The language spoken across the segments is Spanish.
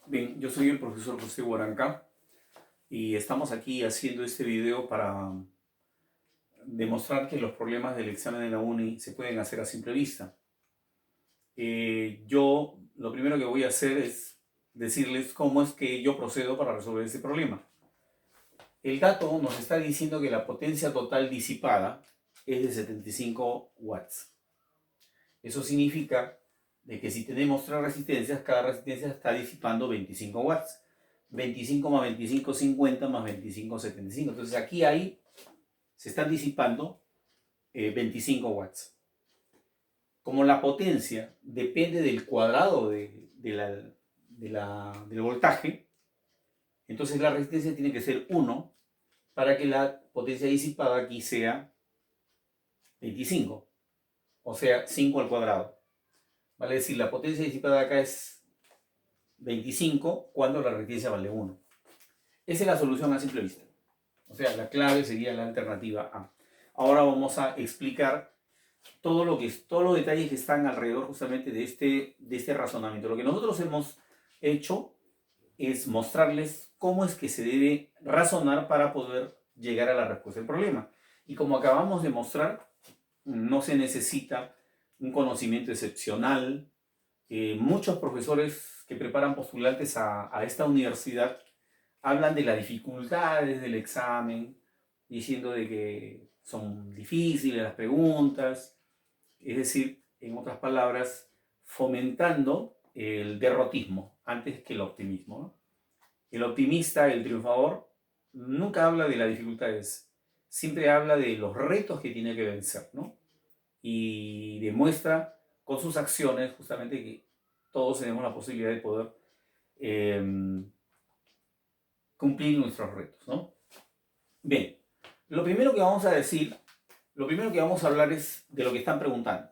Bien, yo soy el profesor José Guaranca y estamos aquí haciendo este video para demostrar que los problemas del examen de la UNI se pueden hacer a simple vista. Yo lo primero que voy a hacer es decirles cómo es que yo procedo para resolver este problema. El dato nos está diciendo que la potencia total disipada es de 75 watts. Eso significa de que si tenemos tres resistencias, cada resistencia está disipando 25 watts. 25 más 25, 50 más 25, 75. Entonces aquí se están disipando 25 watts. Como la potencia depende del cuadrado del voltaje, entonces la resistencia tiene que ser 1 para que la potencia disipada aquí sea 25, o sea, 5 al cuadrado. Vale decir, la potencia disipada acá es 25 cuando la resistencia vale 1. Esa es la solución a simple vista. O sea, la clave sería la alternativa A. Ahora vamos a explicar todos los detalles que están alrededor justamente de este razonamiento. Lo que nosotros hemos hecho es mostrarles cómo es que se debe razonar para poder llegar a la respuesta del problema. Y como acabamos de mostrar, no se necesita un conocimiento excepcional. Muchos profesores que preparan postulantes a esta universidad hablan de las dificultades del examen, diciendo de que son difíciles las preguntas, es decir, en otras palabras, fomentando el derrotismo antes que el optimismo, ¿no? El optimista, el triunfador, nunca habla de las dificultades, siempre habla de los retos que tiene que vencer, ¿no? Y demuestra con sus acciones justamente que todos tenemos la posibilidad de poder eh, cumplir nuestros retos, ¿no? Bien, lo primero que vamos a decir, lo primero que vamos a hablar es de lo que están preguntando.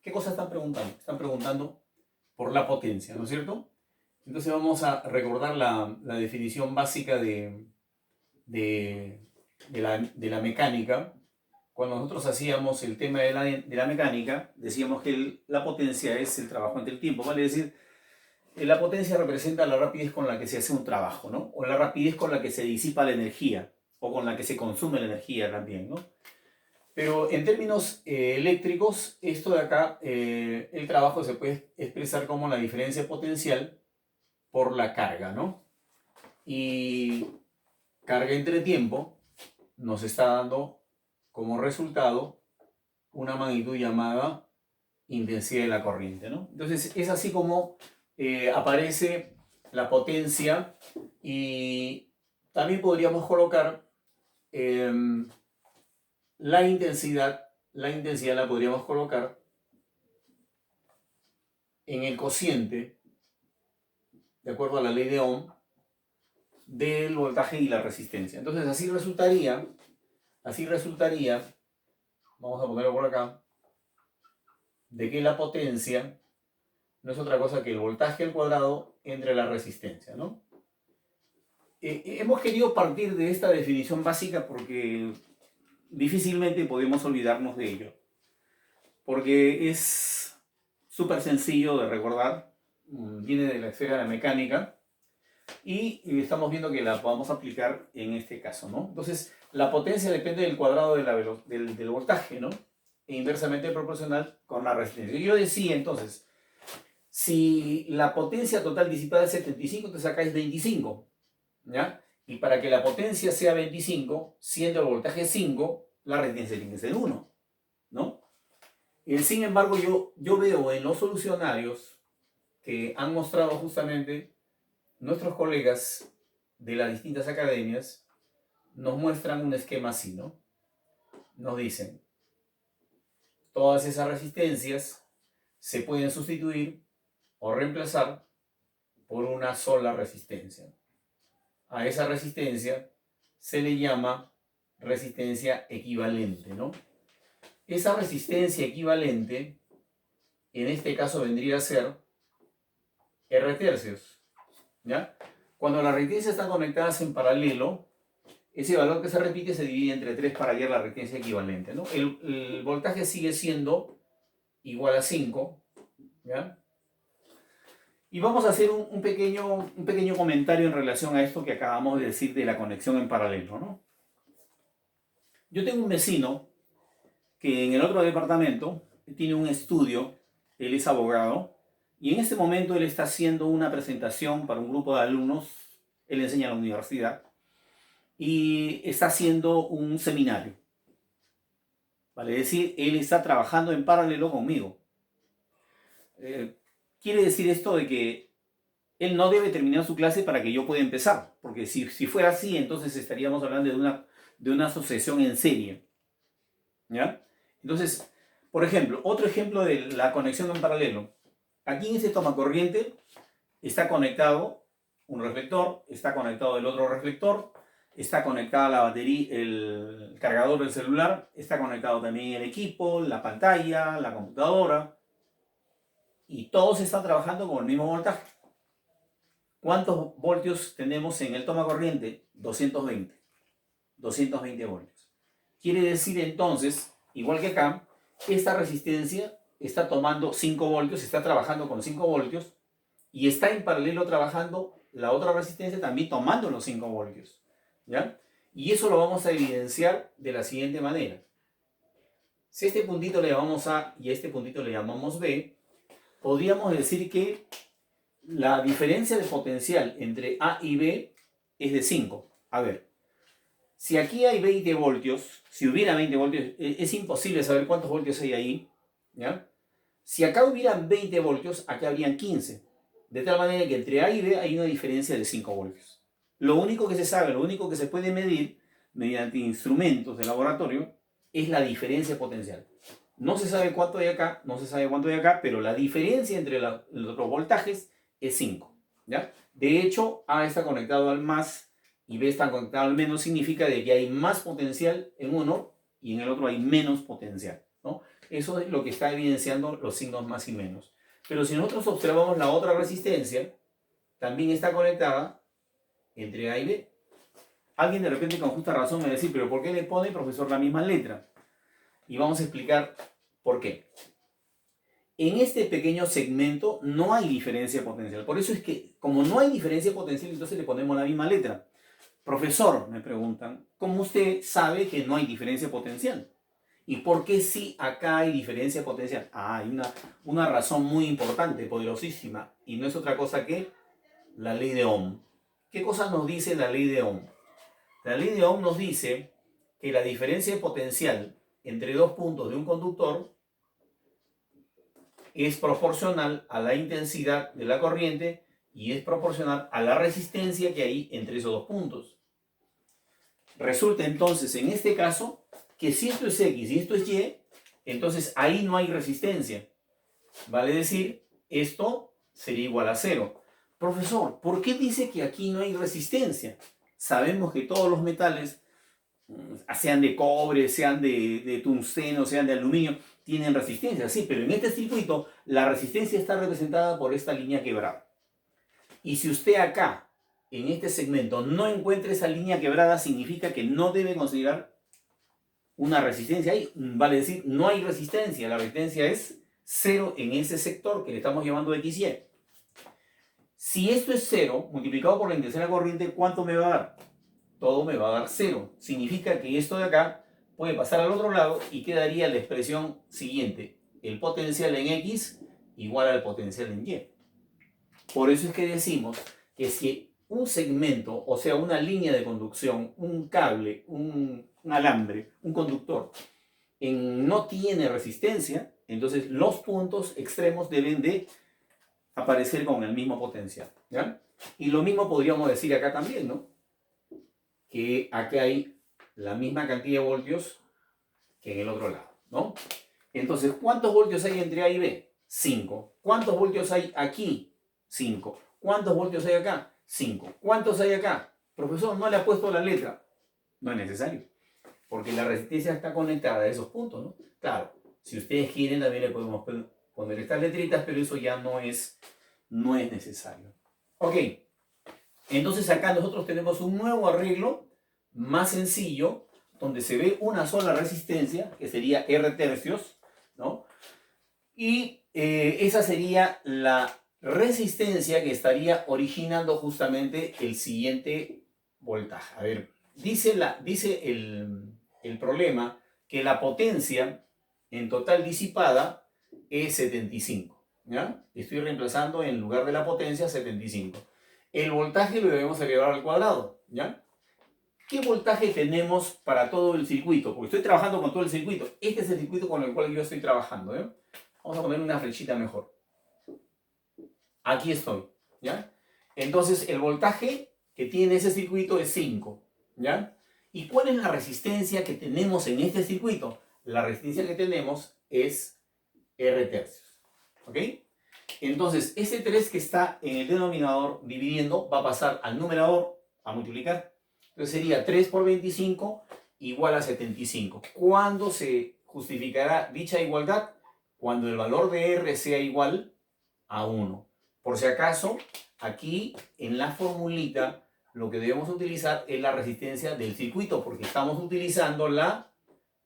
¿Qué cosa están preguntando? Están preguntando por la potencia, ¿no es cierto? Entonces vamos a recordar la definición básica de la mecánica. Cuando nosotros hacíamos el tema de la mecánica, decíamos que la potencia es el trabajo ante el tiempo, vale decir, la potencia representa la rapidez con la que se hace un trabajo, ¿no? O la rapidez con la que se disipa la energía, o con la que se consume la energía también, ¿no? Pero en términos eléctricos, esto de acá, el trabajo se puede expresar como la diferencia potencial por la carga, ¿no? Y carga entre tiempo nos está dando como resultado una magnitud llamada intensidad de la corriente, ¿no? Entonces es así como aparece la potencia y también podríamos colocar eh, la intensidad la podríamos colocar en el cociente, de acuerdo a la ley de Ohm, del voltaje y la resistencia. Entonces así resultaría, vamos a ponerlo por acá, de que la potencia no es otra cosa que el voltaje al cuadrado entre la resistencia, ¿no? Hemos querido partir de esta definición básica porque difícilmente podemos olvidarnos de ello, porque es súper sencillo de recordar, viene de la esfera de la mecánica y estamos viendo que la podemos aplicar en este caso, ¿no? Entonces, la potencia depende del cuadrado del voltaje, ¿no? E inversamente proporcional con la resistencia. Yo decía entonces, si la potencia total disipada es 75, entonces acá es 25, ¿ya? Y para que la potencia sea 25, siendo el voltaje 5, la resistencia tiene que ser 1, ¿no? Sin embargo, yo veo en los solucionarios que han mostrado justamente nuestros colegas de las distintas academias, nos muestran un esquema así, ¿no? Nos dicen, todas esas resistencias se pueden sustituir o reemplazar por una sola resistencia. A esa resistencia se le llama resistencia equivalente, ¿no? Esa resistencia equivalente, en este caso vendría a ser R tercios, ¿ya? Cuando las resistencias están conectadas en paralelo, ese valor que se repite se divide entre 3 para hallar la resistencia equivalente, ¿no? El voltaje sigue siendo igual a 5, ¿ya? Y vamos a hacer un pequeño comentario en relación a esto que acabamos de decir de la conexión en paralelo, ¿no? Yo tengo un vecino que en el otro departamento tiene un estudio, él es abogado, y en este momento él está haciendo una presentación para un grupo de alumnos, él enseña en la universidad, y está haciendo un seminario. Vale decir, él está trabajando en paralelo conmigo. Quiere decir esto de que él no debe terminar su clase para que yo pueda empezar, porque si fuera así, entonces estaríamos hablando de una asociación en serie. ¿Ya? Entonces, por ejemplo, otro ejemplo de la conexión en paralelo. Aquí en este tomacorriente está conectado un reflector, está conectado el otro reflector, está conectada la batería, el cargador del celular, está conectado también el equipo, la pantalla, la computadora, y todos están trabajando con el mismo voltaje. ¿Cuántos voltios tenemos en el tomacorriente? 220 voltios. Quiere decir entonces, igual que acá, esta resistencia está tomando 5 voltios, está trabajando con 5 voltios, y está en paralelo trabajando la otra resistencia también tomando los 5 voltios. ¿Ya? Y eso lo vamos a evidenciar de la siguiente manera. Si a este puntito le llamamos A y a este puntito le llamamos B, podríamos decir que la diferencia de potencial entre A y B es de 5. A ver, si aquí hay 20 voltios, si hubiera 20 voltios, es imposible saber cuántos voltios hay ahí. ¿Ya? Si acá hubieran 20 voltios, acá habrían 15. De tal manera que entre A y B hay una diferencia de 5 voltios. Lo único que se sabe, lo único que se puede medir mediante instrumentos de laboratorio es la diferencia potencial. No se sabe cuánto hay acá, no se sabe cuánto hay acá, pero la diferencia entre los voltajes es 5. ¿Ya? De hecho, A está conectado al más y B está conectado al menos, significa de que hay más potencial en uno y en el otro hay menos potencial, ¿no? Eso es lo que está evidenciando los signos más y menos. Pero si nosotros observamos la otra resistencia, también está conectada entre A y B. Alguien de repente con justa razón me va a decir, pero ¿por qué le pone, profesor, la misma letra? Y vamos a explicar por qué. En este pequeño segmento no hay diferencia potencial. Por eso es que, como no hay diferencia potencial, entonces le ponemos la misma letra. Profesor, me preguntan, ¿cómo usted sabe que no hay diferencia potencial? ¿Y por qué sí acá hay diferencia potencial? Ah, hay una razón muy importante, poderosísima, y no es otra cosa que la ley de Ohm. ¿Qué cosa nos dice la ley de Ohm? La ley de Ohm nos dice que la diferencia de potencial entre dos puntos de un conductor es proporcional a la intensidad de la corriente y es proporcional a la resistencia que hay entre esos dos puntos. Resulta entonces, en este caso, que si esto es X y esto es Y, entonces ahí no hay resistencia. Vale decir, esto sería igual a 0. Profesor, ¿por qué dice que aquí no hay resistencia? Sabemos que todos los metales, sean de cobre, sean de tungsteno, sean de aluminio, tienen resistencia, sí, pero en este circuito la resistencia está representada por esta línea quebrada. Y si usted acá, en este segmento, no encuentra esa línea quebrada, significa que no debe considerar una resistencia ahí. Vale decir, no hay resistencia, la resistencia es 0 en ese sector que le estamos llamando XY. Si esto es 0, multiplicado por la intensidad de la corriente, ¿cuánto me va a dar? Todo me va a dar 0. Significa que esto de acá puede pasar al otro lado y quedaría la expresión siguiente. El potencial en X igual al potencial en Y. Por eso es que decimos que si un segmento, o sea, una línea de conducción, un cable, un alambre, un conductor, no tiene resistencia, entonces los puntos extremos deben de aparecer con el mismo potencial. ¿Ya? Y lo mismo podríamos decir acá también, ¿no? Que aquí hay la misma cantidad de voltios que en el otro lado, ¿no? Entonces, ¿cuántos voltios hay entre A y B? 5. ¿Cuántos voltios hay aquí? 5. ¿Cuántos voltios hay acá? 5. ¿Cuántos hay acá? Profesor, no le ha puesto la letra. No es necesario, porque la resistencia está conectada a esos puntos, ¿no? Claro, si ustedes quieren también le podemos poner estas letritas, pero eso ya no es necesario. Ok, entonces acá nosotros tenemos un nuevo arreglo más sencillo, donde se ve una sola resistencia, que sería R tercios, ¿no? Y esa sería resistencia que estaría originando justamente el siguiente voltaje. A ver, dice el problema que la potencia en total disipada es 75. ¿Ya? Estoy reemplazando en lugar de la potencia 75. El voltaje lo debemos elevar al cuadrado. ¿Ya? ¿Qué voltaje tenemos para todo el circuito? Porque estoy trabajando con todo el circuito. Este es el circuito con el cual yo estoy trabajando. ¿Eh? Vamos a poner una flechita mejor. Aquí estoy. ¿Ya? Entonces el voltaje que tiene ese circuito es 5. ¿Ya? ¿Y cuál es la resistencia que tenemos en este circuito? La resistencia que tenemos es R tercios. ¿Ok? Entonces, ese 3 que está en el denominador dividiendo va a pasar al numerador a multiplicar. Entonces sería 3 por 25 igual a 75. ¿Cuándo se justificará dicha igualdad? Cuando el valor de R sea igual a 1. Por si acaso, aquí en la formulita lo que debemos utilizar es la resistencia del circuito, porque estamos utilizando la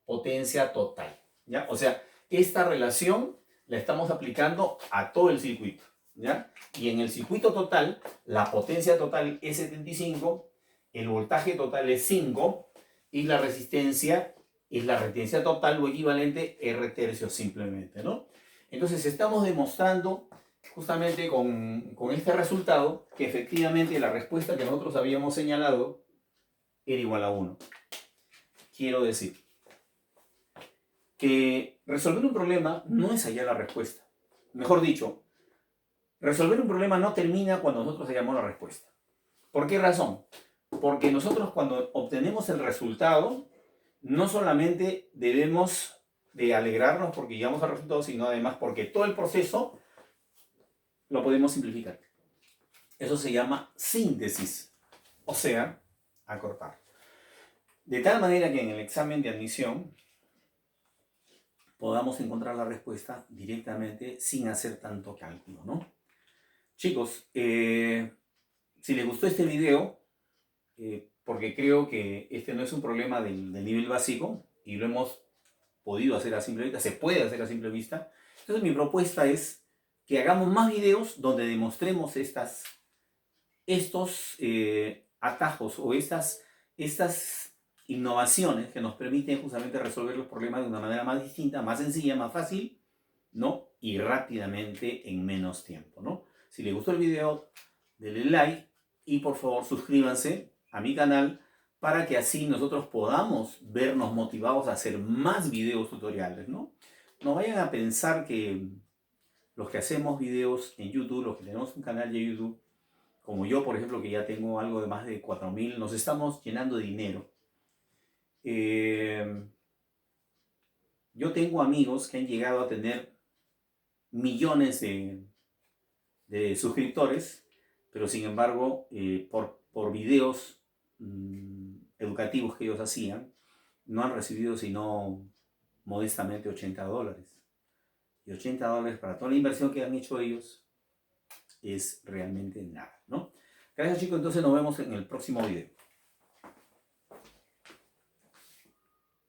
potencia total. ¿Ya? O sea, esta relación la estamos aplicando a todo el circuito. ¿Ya? Y en el circuito total, la potencia total es 75, el voltaje total es 5 y la resistencia es la resistencia total o equivalente R tercios simplemente, ¿no? Entonces estamos demostrando justamente con este resultado que efectivamente la respuesta que nosotros habíamos señalado era igual a 1. Quiero decir que resolver un problema no es hallar la respuesta. Mejor dicho, resolver un problema no termina cuando nosotros hallamos la respuesta. ¿Por qué razón? Porque nosotros cuando obtenemos el resultado, no solamente debemos de alegrarnos porque llegamos al resultado, sino además porque todo el proceso lo podemos simplificar. Eso se llama síntesis, o sea, acortar. De tal manera que en el examen de admisión podamos encontrar la respuesta directamente sin hacer tanto cálculo, ¿no? Chicos, si les gustó este video, porque creo que este no es un problema del nivel básico y lo hemos podido hacer a simple vista, se puede hacer a simple vista. Entonces mi propuesta es que hagamos más videos donde demostremos estos atajos o estas innovaciones que nos permiten justamente resolver los problemas de una manera más distinta, más sencilla, más fácil, ¿no? Y rápidamente en menos tiempo, ¿no? Si les gustó el video, denle like y por favor suscríbanse a mi canal para que así nosotros podamos vernos motivados a hacer más videos tutoriales, ¿no? No vayan a pensar que los que hacemos videos en YouTube, los que tenemos un canal de YouTube, como yo, por ejemplo, que ya tengo algo de más de 4.000, nos estamos llenando de dinero. Yo tengo amigos que han llegado a tener millones de suscriptores, pero sin embargo, por videos educativos que ellos hacían, no han recibido sino modestamente $80. Y $80 para toda la inversión que han hecho ellos es realmente nada, ¿no? Gracias chicos, entonces nos vemos en el próximo video.